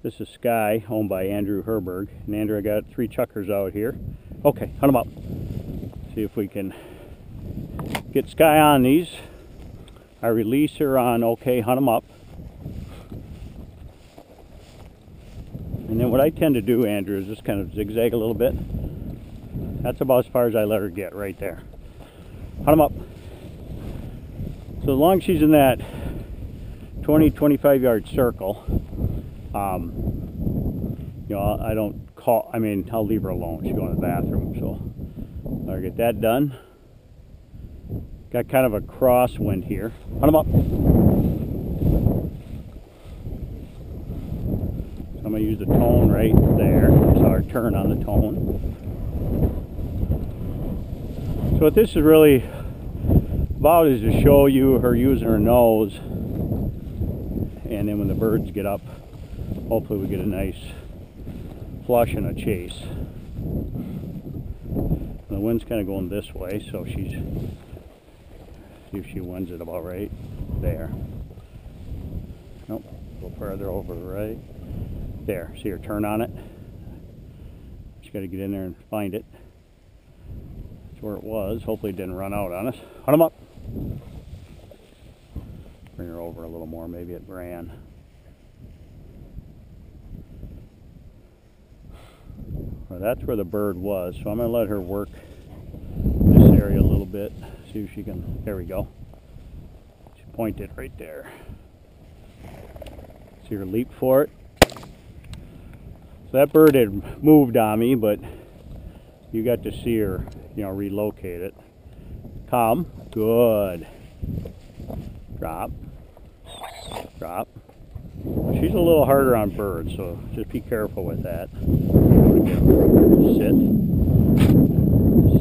This is Sky, owned by Andrew Herberg. And Andrew, I got 3 chukars out here. Okay, hunt them up. See if we can get Sky on these. I release her on okay, hunt them up. And then what I tend to do, Andrew, is just kind of zigzag a little bit. That's about as far as I let her get right there. Hunt them up. So as long as she's in that 20-25 yard circle, you know, I don't call, I mean, I'll leave her alone. She's going to the bathroom, so I'll get that done. Got kind of a crosswind here. Hunt them up. So I'm going to use the tone right there. So our turn on the tone. So what this is really about is to show you her using her nose, and then when the birds get up, hopefully we get a nice flush and a chase. And the wind's kind of going this way, so she's, see if she wins it about right there. Nope, a little further over to the right. There, see her turn on it? Just got to get in there and find it. That's where it was. Hopefully it didn't run out on us. Hunt them up. Bring her over a little more, maybe it ran. Well, that's where the bird was, so I'm going to let her work this area a little bit. See if she can, there we go. She pointed right there. See her leap for it. So that bird had moved on me, but you got to see her, you know, relocate it. Come, good. Drop, drop. She's a little harder on birds, so just be careful with that. Sit,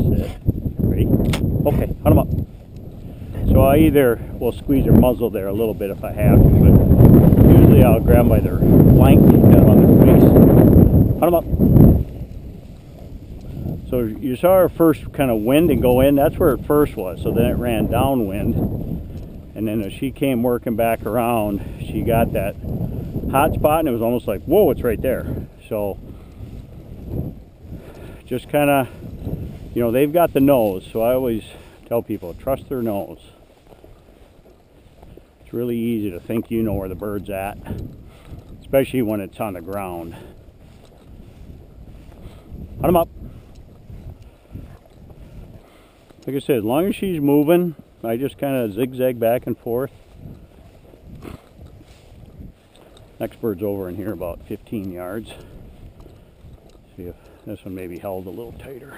sit, ready? Okay, hunt them up. So I either will squeeze her muzzle there a little bit if I have to, but usually I'll grab by their flank, kind of on their face. Hunt them up. So you saw her first kind of wind and go in, that's where it first was, so then it ran downwind. And then as she came working back around, she got that hot spot and it was almost like, whoa, it's right there. So just kind of, you know, they've got the nose, so I always tell people, trust their nose. It's really easy to think you know where the bird's at, especially when it's on the ground. Hunt them up. Like I said, as long as she's moving, I just kind of zigzag back and forth. Next bird's over in here about 15 yards. See if this one maybe held a little tighter.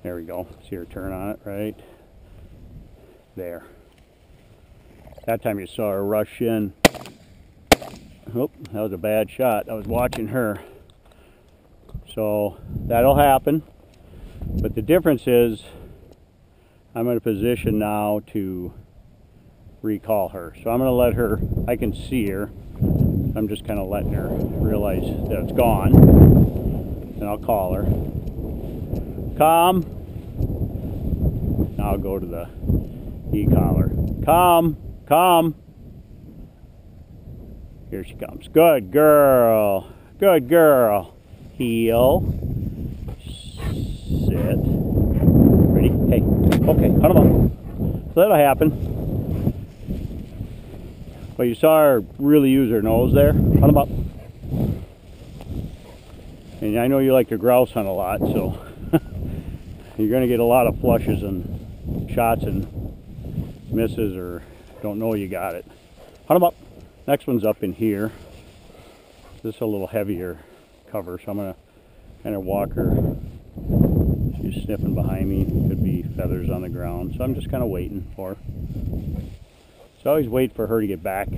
There we go. See her turn on it right there. That time you saw her rush in. Oh, that was a bad shot. I was watching her. So that'll happen. But the difference is I'm in a position now to recall her. So I'm going to let her, I can see her. I'm just kind of letting her realize that it's gone. And I'll call her. Come. Now I'll go to the e-collar. Come, come. Here she comes. Good girl. Good girl. Heel. Sit. Ready? Hey. Okay, hunt them up. So that'll happen. But you saw her really use her nose there. Hunt them up. And I know you like to grouse hunt a lot, so you're going to get a lot of flushes and shots and misses or don't know you got it. Hunt them up. Next one's up in here. This is a little heavier cover, so I'm going to kind of walk her. She's sniffing behind me. Could be feathers on the ground, so I'm just kind of waiting for her. So I always wait for her to get back,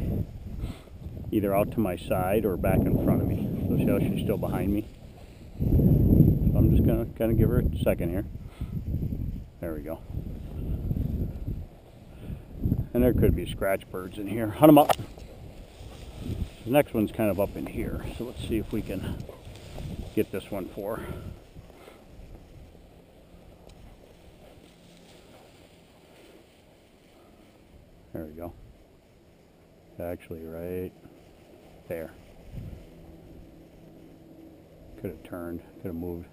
either out to my side or back in front of me. So see how she's still behind me? So I'm just going to kind of give her a second here. There we go. And there could be scratch birds in here. Hunt them up. The next one's kind of up in here, so let's see if we can get this one for her. There we go. Actually, right There. Could have turned, could have moved.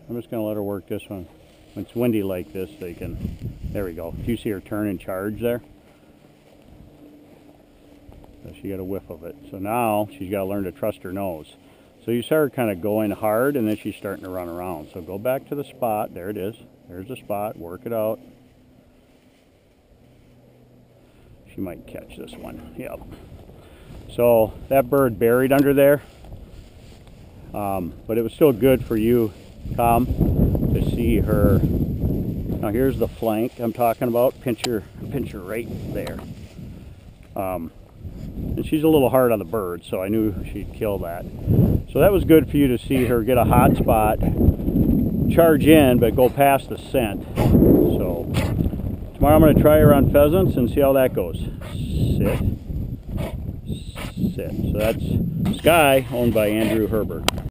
I'm just going to let her work this one. When it's windy like this, they can, there we go. Do you see her turn and charge there? So she got a whiff of it. So now she's got to learn to trust her nose. So you saw her kind of going hard, and then she's starting to run around. So go back to the spot. There it is. There's the spot. Work it out. She might catch this one. Yep. So that bird buried under there. But it was still good for you, Tom, to see her. Now here's the flank I'm talking about. Pinch her right there. And she's a little hard on the bird, so I knew she'd kill that. So that was good for you to see her get a hot spot, charge in, but go past the scent. So tomorrow I'm going to try her on pheasants and see how that goes. Sit. Sit. So that's Sky, owned by Andrew Herberg.